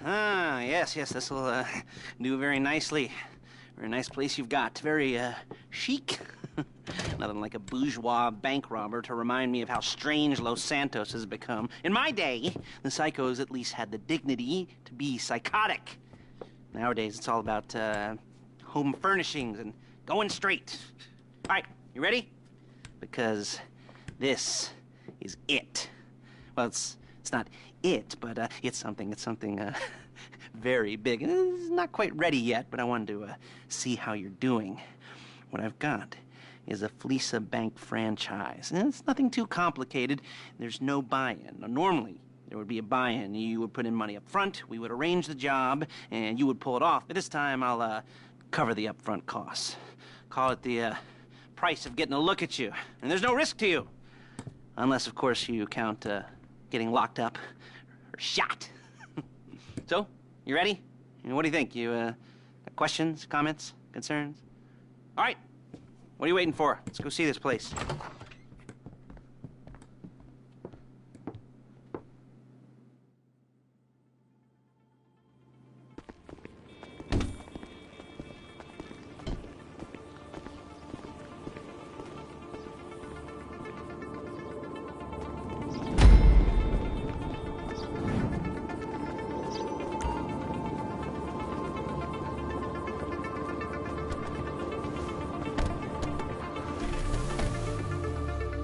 Ah, yes, this will do very nicely. Very nice place you've got. Very chic. Nothing like a bourgeois bank robber to remind me of how strange Los Santos has become. In my day, the psychos at least had the dignity to be psychotic. Nowadays, it's all about home furnishings and going straight. All right, you ready? Because this is it. Well, it's not it, but it's something very big. It's not quite ready yet, but I wanted to see how you're doing. What I've got is a Fleesa Bank franchise. And it's nothing too complicated. There's no buy-in. Now, normally, there would be a buy-in. You would put in money up front, we would arrange the job, and you would pull it off. But this time, I'll cover the upfront costs. Call it the price of getting a look at you. And there's no risk to you. Unless, of course, you count getting locked up or shot. So, you ready? What do you think? You got questions, comments, concerns? All right. What are you waiting for? Let's go see this place.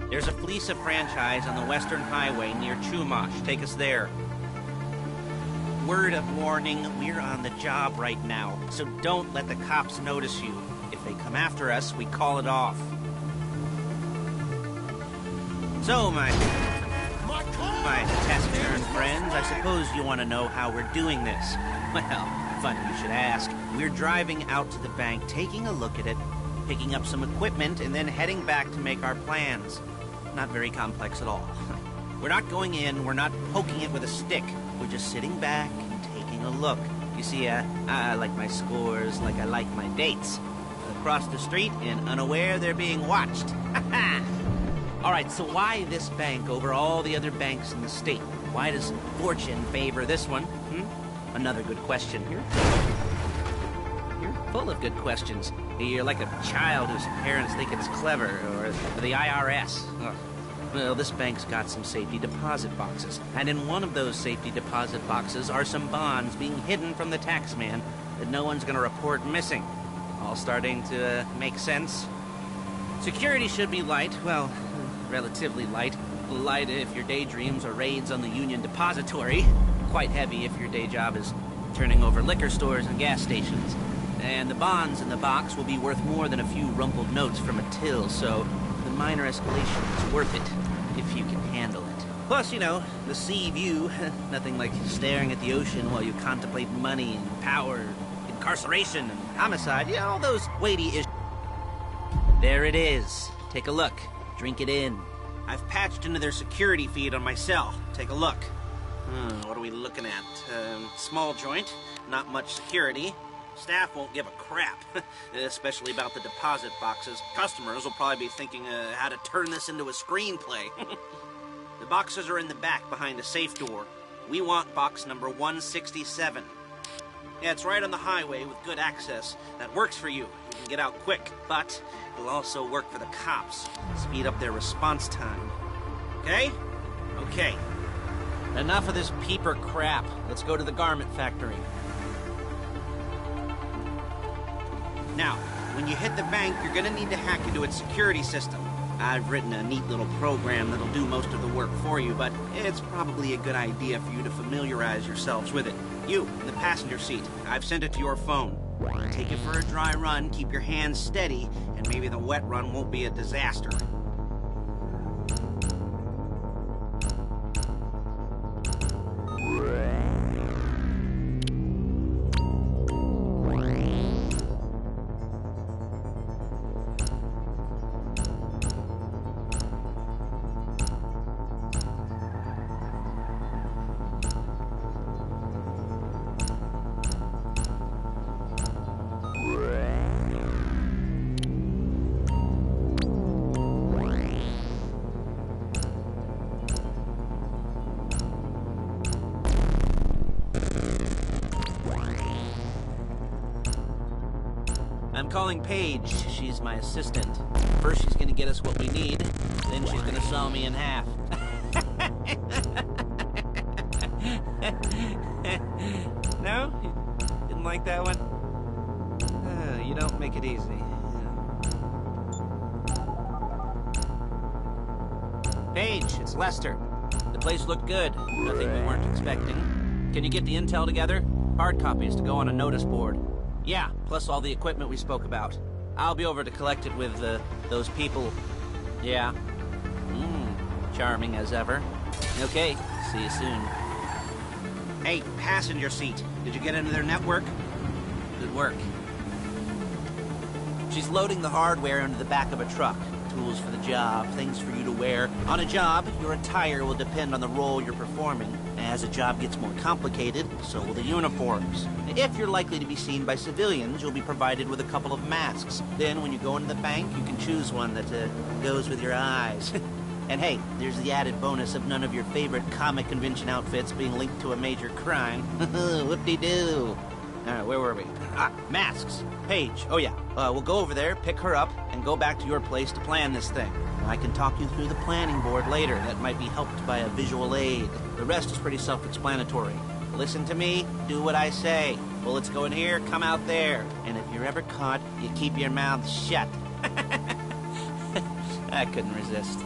There's a Fleesa franchise on the Western Highway near Chumash. Take us there. Word of warning, we're on the job right now, so don't let the cops notice you. If they come after us, we call it off. So, my taciturn friends, I suppose you want to know how we're doing this. Well, funny you should ask. We're driving out to the bank, taking a look at it, picking up some equipment, and then heading back to make our plans. Not very complex at all. We're not going in, we're not poking it with a stick. We're just sitting back and taking a look. You see, I like my scores like I like my dates. Across the street and unaware they're being watched. All right, so why this bank over all the other banks in the state? Why does fortune favor this one? Another good question. You're full of good questions. You're like a child whose parents think it's clever, or the IRS. Ugh. Well, this bank's got some safety deposit boxes, and in one of those safety deposit boxes are some bonds being hidden from the tax man that no one's gonna report missing. All starting to make sense? Security should be light, well, relatively light. Light if your daydreams are raids on the Union Depository. Quite heavy if your day job is turning over liquor stores and gas stations. And the bonds in the box will be worth more than a few rumpled notes from a till, so the minor escalation is worth it, if you can handle it. Plus, you know, the sea view, nothing like staring at the ocean while you contemplate money and power, incarceration and homicide, you know, all those weighty issues. There it is. Take a look. Drink it in. I've patched into their security feed on my cell. Take a look. What are we looking at? Small joint, not much security. Staff won't give a crap, especially about the deposit boxes. Customers will probably be thinking how to turn this into a screenplay. The boxes are in the back behind a safe door. We want box number 167. Yeah, it's right on the highway with good access. That works for you. You can get out quick, but it'll also work for the cops. Speed up their response time. Okay? Okay. Enough of this peeper crap. Let's go to the garment factory. Now, when you hit the bank, you're gonna need to hack into its security system. I've written a neat little program that'll do most of the work for you, but it's probably a good idea for you to familiarize yourselves with it. You, in the passenger seat, I've sent it to your phone. Take it for a dry run, keep your hands steady, and maybe the wet run won't be a disaster. calling Paige. She's my assistant. First she's gonna get us what we need, then she's gonna saw me in half. No? You didn't like that one? You don't make it easy. Paige, it's Lester. The place looked good. Nothing we weren't expecting. Can you get the intel together? Hard copies to go on a notice board. Yeah, plus all the equipment we spoke about. I'll be over to collect it with, those people. Yeah. Charming as ever. Okay, see you soon. Hey, passenger seat. Did you get into their network? Good work. She's loading the hardware into the back of a truck. Tools for the job, things for you to wear. On a job, your attire will depend on the role you're performing. As the job gets more complicated, so will the uniforms. If you're likely to be seen by civilians, you'll be provided with a couple of masks. Then when you go into the bank, you can choose one that goes with your eyes. And hey, there's the added bonus of none of your favorite comic convention outfits being linked to a major crime. Whoop-de-doo. Where were we? Masks. Paige. Oh, yeah. We'll go over there, pick her up, and go back to your place to plan this thing. I can talk you through the planning board later. That might be helped by a visual aid. The rest is pretty self-explanatory. Listen to me, do what I say. Bullets go in here, come out there. And if you're ever caught, you keep your mouth shut. I couldn't resist.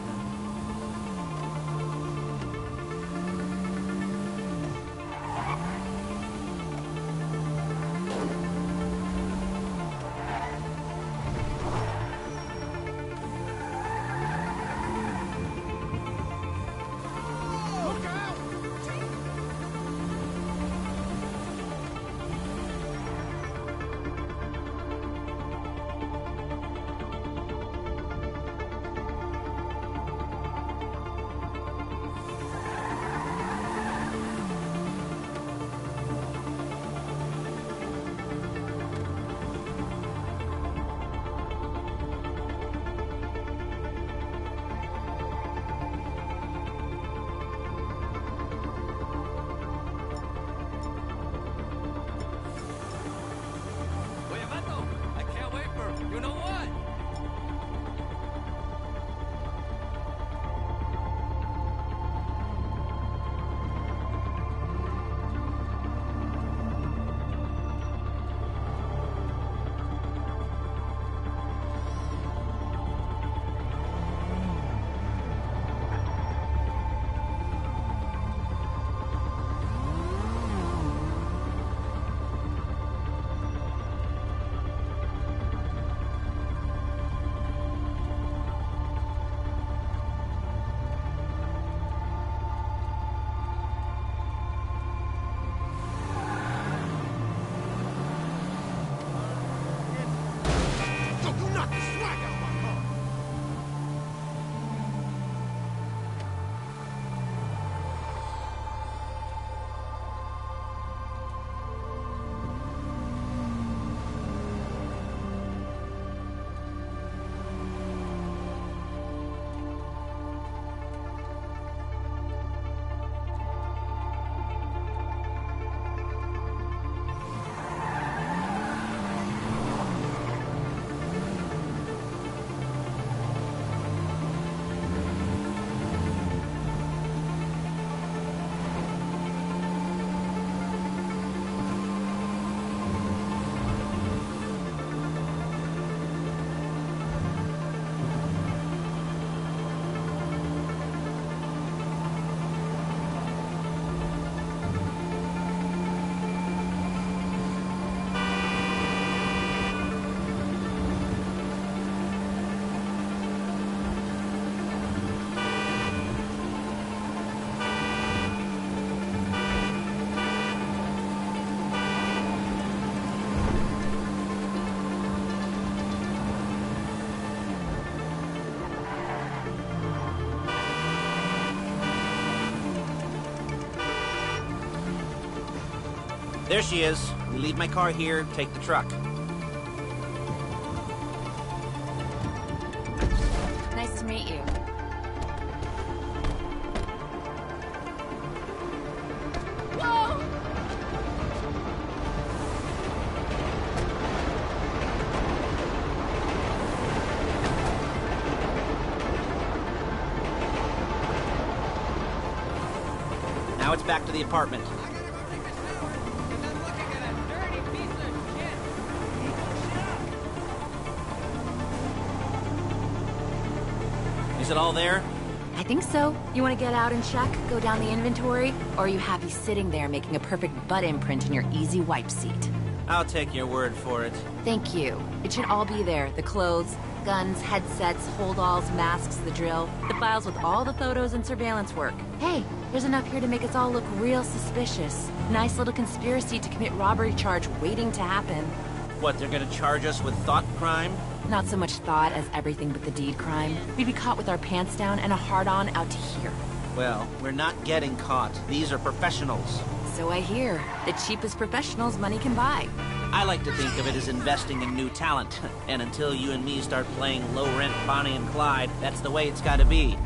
There she is. We leave my car here, take the truck. Nice to meet you. Now it's back to the apartment. Is it all there? I think so. You want to get out and check? Go down the inventory? Or are you happy sitting there making a perfect butt imprint in your easy wipe seat? I'll take your word for it. Thank you. It should all be there. The clothes, guns, headsets, holdalls, masks, the drill. The files with all the photos and surveillance work. Hey, there's enough here to make us all look real suspicious. Nice little conspiracy to commit robbery charge waiting to happen. What, they're gonna charge us with thought crime? Not so much thought as everything but the deed crime. We'd be caught with our pants down and a hard-on out to here. Well, we're not getting caught. These are professionals. So I hear. The cheapest professionals money can buy. I like to think of it as investing in new talent. And until you and me start playing low-rent Bonnie and Clyde, that's the way it's gotta be.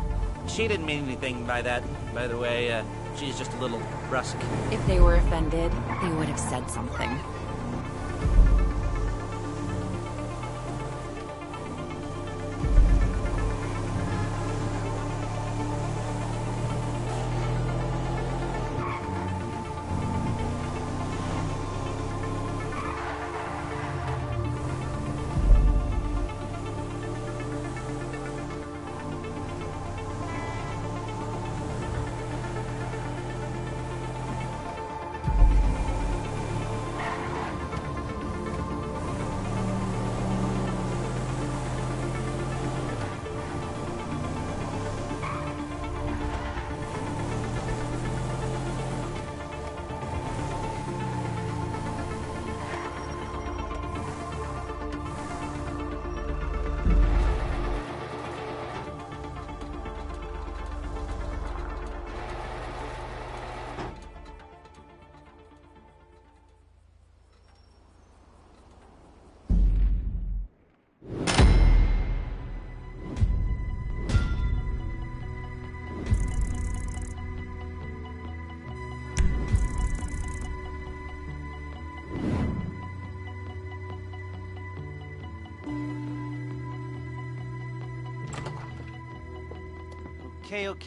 She didn't mean anything by that, by the way. She's just a little brusque. If they were offended, they would have said something.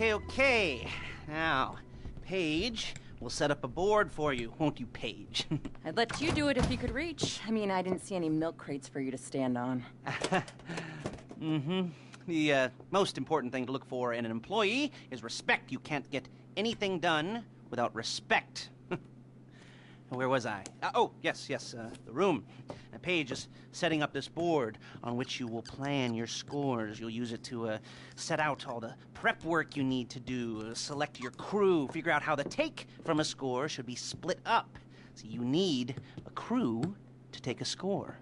Okay. Now, Paige, we'll set up a board for you, won't you, Paige? I'd let you do it if you could reach. I mean, I didn't see any milk crates for you to stand on. The most important thing to look for in an employee is respect. You can't get anything done without respect. Where was I? Yes, the room. Paige is setting up this board on which you will plan your scores. You'll use it to set out all the prep work you need to do, select your crew, figure out how the take from a score should be split up. So you need a crew to take a score.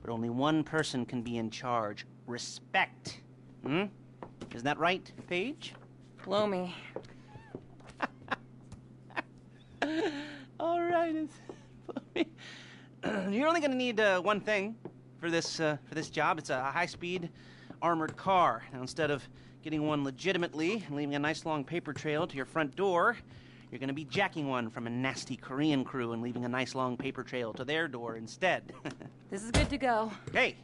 But only one person can be in charge. Respect. Isn't that right, Paige? Blow me. All right, you're only going to need one thing for this job. It's a high-speed armored car. Now, instead of getting one legitimately and leaving a nice long paper trail to your front door, you're going to be jacking one from a nasty Korean crew and leaving a nice long paper trail to their door instead. This is good to go. Okay,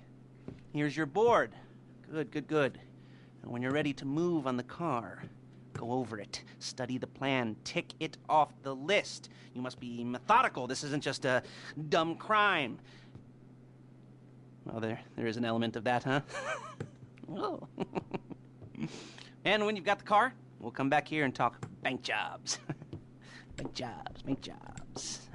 here's your board. Good. And when you're ready to move on the car, go over it, study the plan, tick it off the list. You must be methodical. This isn't just a dumb crime. Well, there is an element of that, huh? Oh. And when you've got the car, we'll come back here and talk bank jobs. Bank jobs.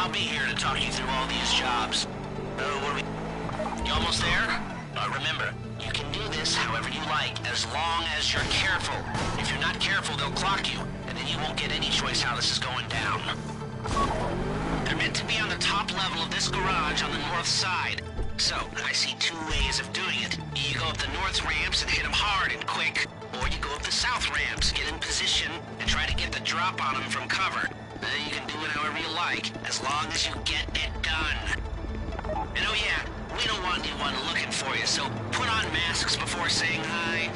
I'll be here to talk you through all these jobs. You almost there? Remember, you can do this however you like, as long as you're careful. If you're not careful, they'll clock you, and then you won't get any choice how this is going down. They're meant to be on the top level of this garage on the north side. So, I see two ways of doing it. You go up the north ramps and hit them hard and quick, or you go up the south ramps, get in position, and try to get the drop on them from cover. You can do it however you like, as long as you get it done. And oh yeah, we don't want anyone looking for you, so put on masks before saying hi.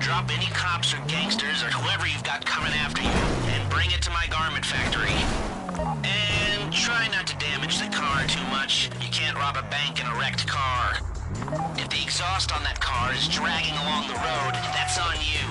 Drop any cops or gangsters or whoever you've got coming after you, and bring it to my garment factory. And try not to damage the car too much. You can't rob a bank in a wrecked car. If the exhaust on that car is dragging along the road, that's on you.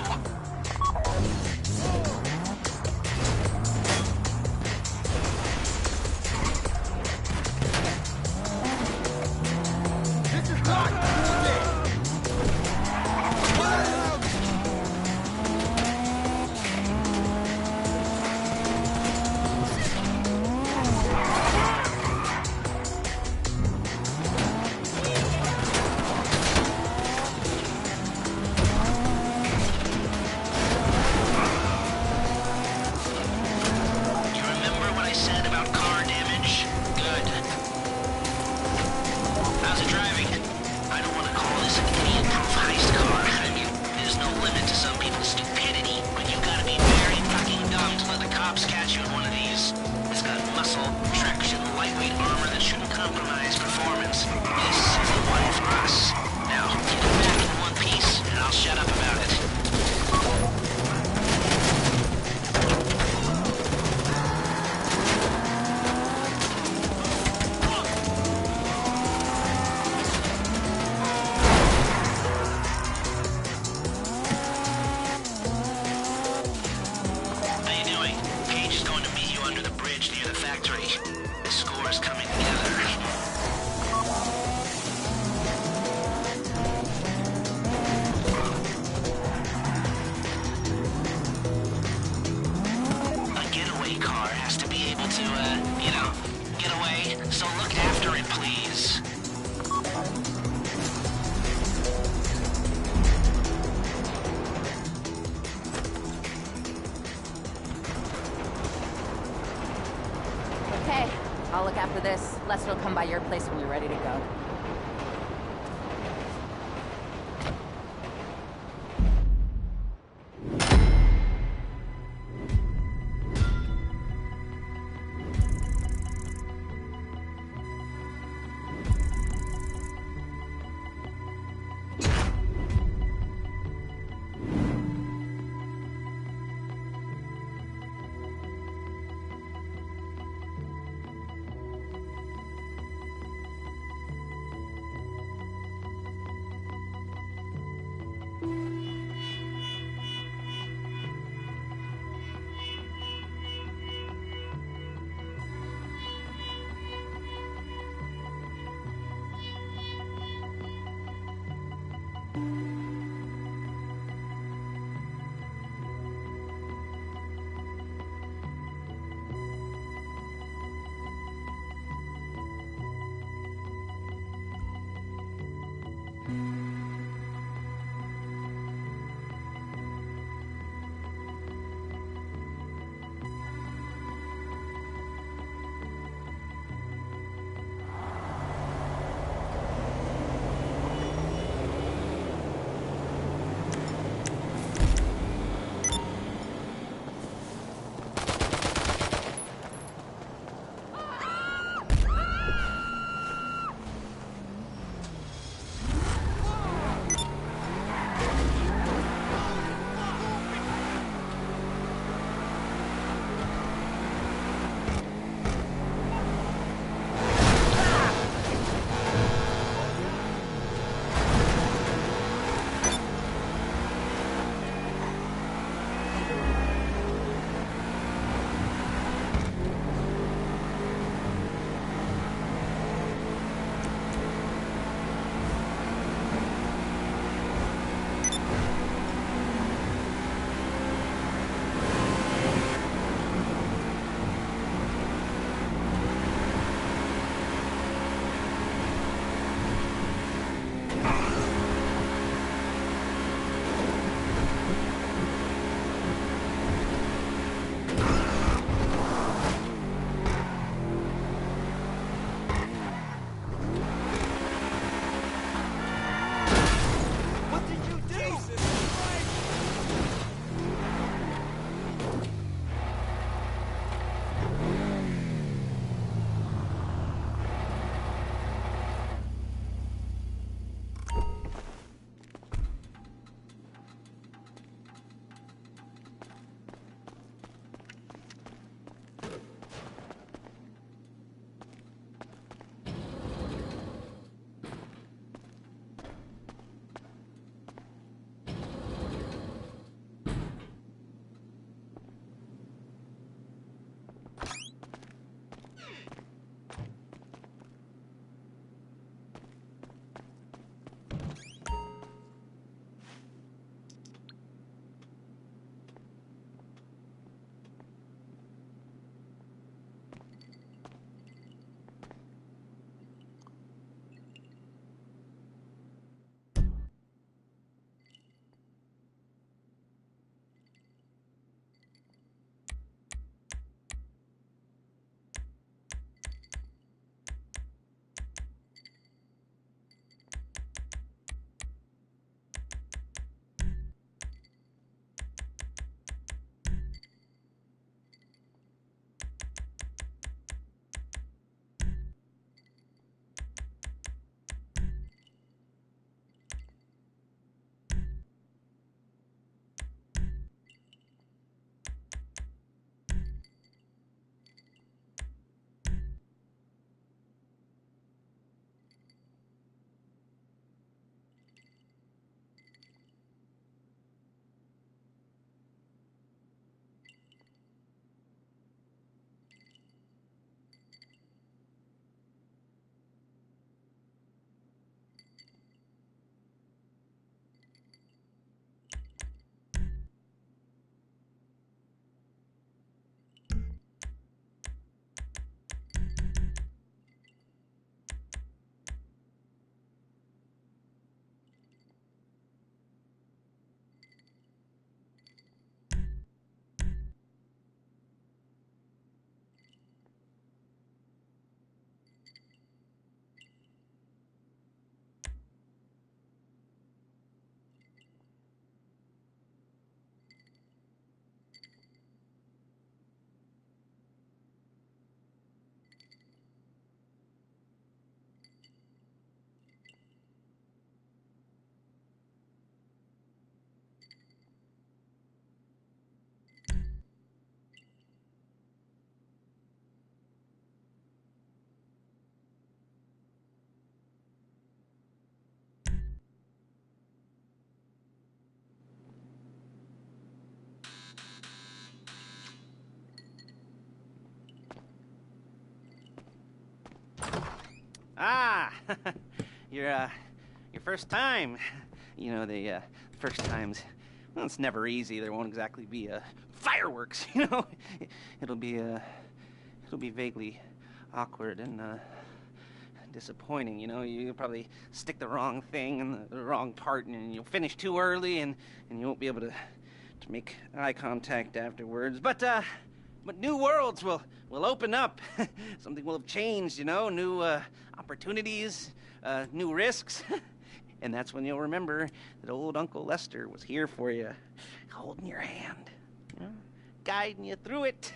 look after this. Lester will come by your place when you're ready to go. Ah, your first time. You know, the first times, well, it's never easy. There won't exactly be fireworks, you know. It'll be vaguely awkward and disappointing, you know. You'll probably stick the wrong thing in the wrong part, and you'll finish too early, and you won't be able to make eye contact afterwards. But new worlds will open up. Something will have changed, you know. New opportunities, new risks. And that's when you'll remember that old Uncle Lester was here for you, holding your hand, you know, guiding you through it.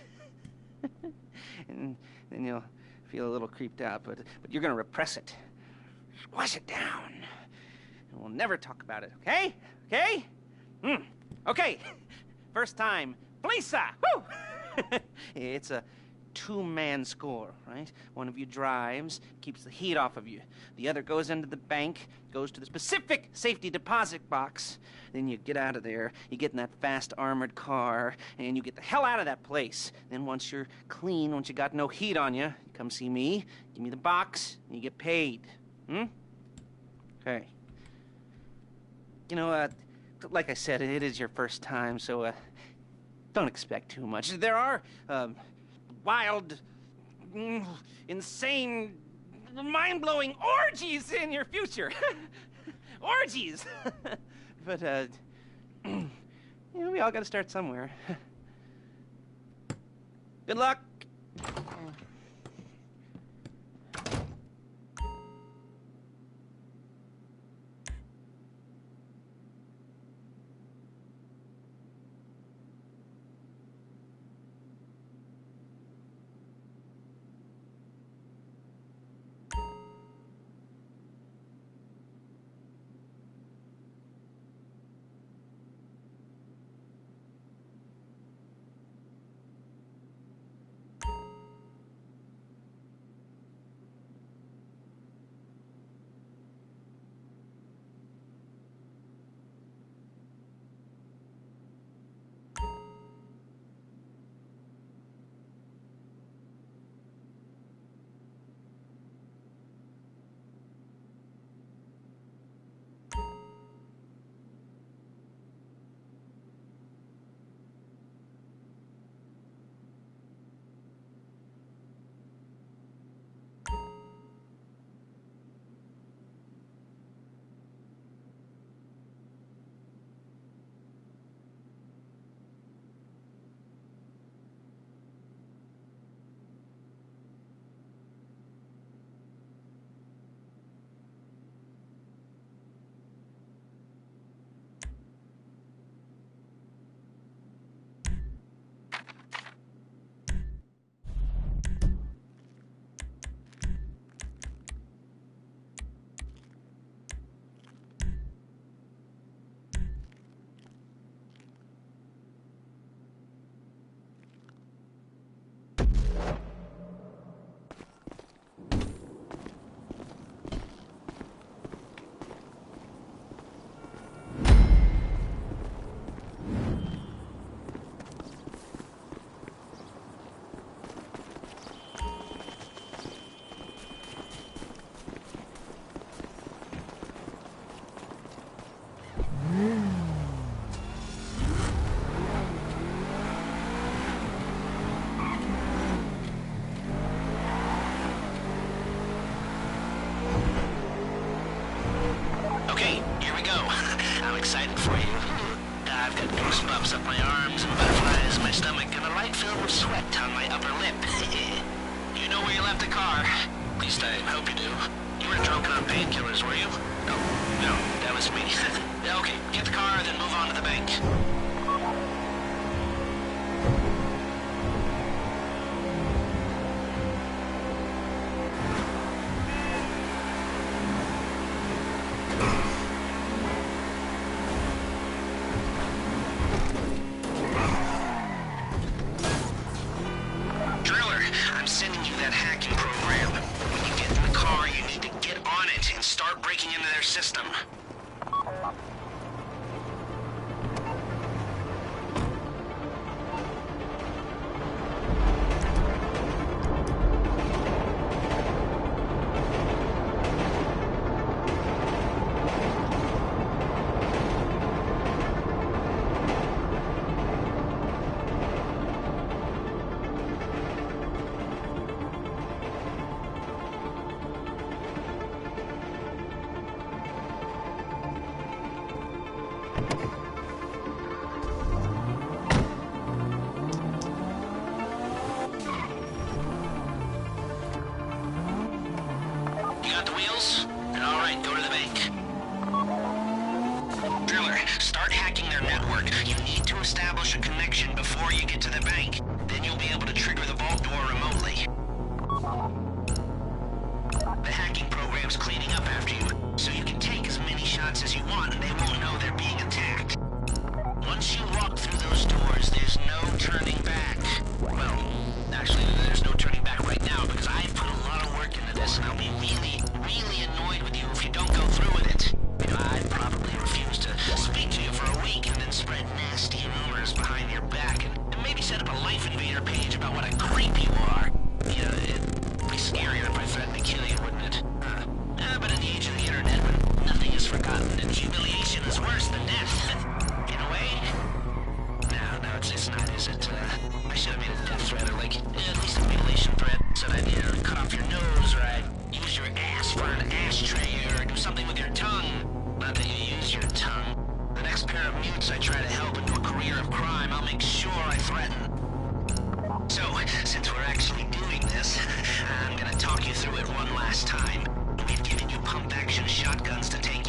And then you'll feel a little creeped out, but you're gonna repress it, squash it down, and we'll never talk about it. Okay? Okay? Okay. First time, Lisa. Woo! It's a two-man score, right? One of you drives, keeps the heat off of you. The other goes into the bank, goes to the specific safety deposit box. Then you get out of there, you get in that fast armored car, and you get the hell out of that place. Then once you're clean, once you got no heat on you, come see me, give me the box, and you get paid. Okay. You know, like I said, it is your first time, so don't expect too much. There are wild, insane, mind-blowing orgies in your future. Orgies! But, you know, we all gotta start somewhere. Good luck! Goosebumps up my arms and butterflies in my stomach and a light film of sweat on my upper lip. You know where you left the car? At least I hope you do. You weren't drunk on painkillers, were you? No, that was me. Okay, get the car, then move on to the bank. System. before you get to the bank. Then you'll be able to trigger the vault door remotely. The hacking program's cleaning up after you, so you can take as many shots as you want and they won't know they're being attacked. Once you walk through those doors, there's no turning back. Well, actually, there's no turning back right now because I've put a lot of work into this and I'll be really, really annoyed with you if you don't go through with it. You know, I'd probably refuse to speak to you for a week and then spread nasty rumors behind your back and maybe set up a Life Invader page about what a creep you are. You know, it'd be scarier if I threatened to kill you, wouldn't it? But in the age of the internet, when nothing is forgotten and humiliation is worse than death, in a way? No, it's not, is it? I should have made a death threat or like, at least a mutilation threat. Said I'd cut off your nose or I'd use your ass for an ashtray or do something with your tongue. Not that you use your tongue. The next pair of mutes I try to help into a career of crime, I'll make sure I threaten. So, since we're actually doing this, I'm gonna talk you through it one last time. We've given you pump-action shotguns to take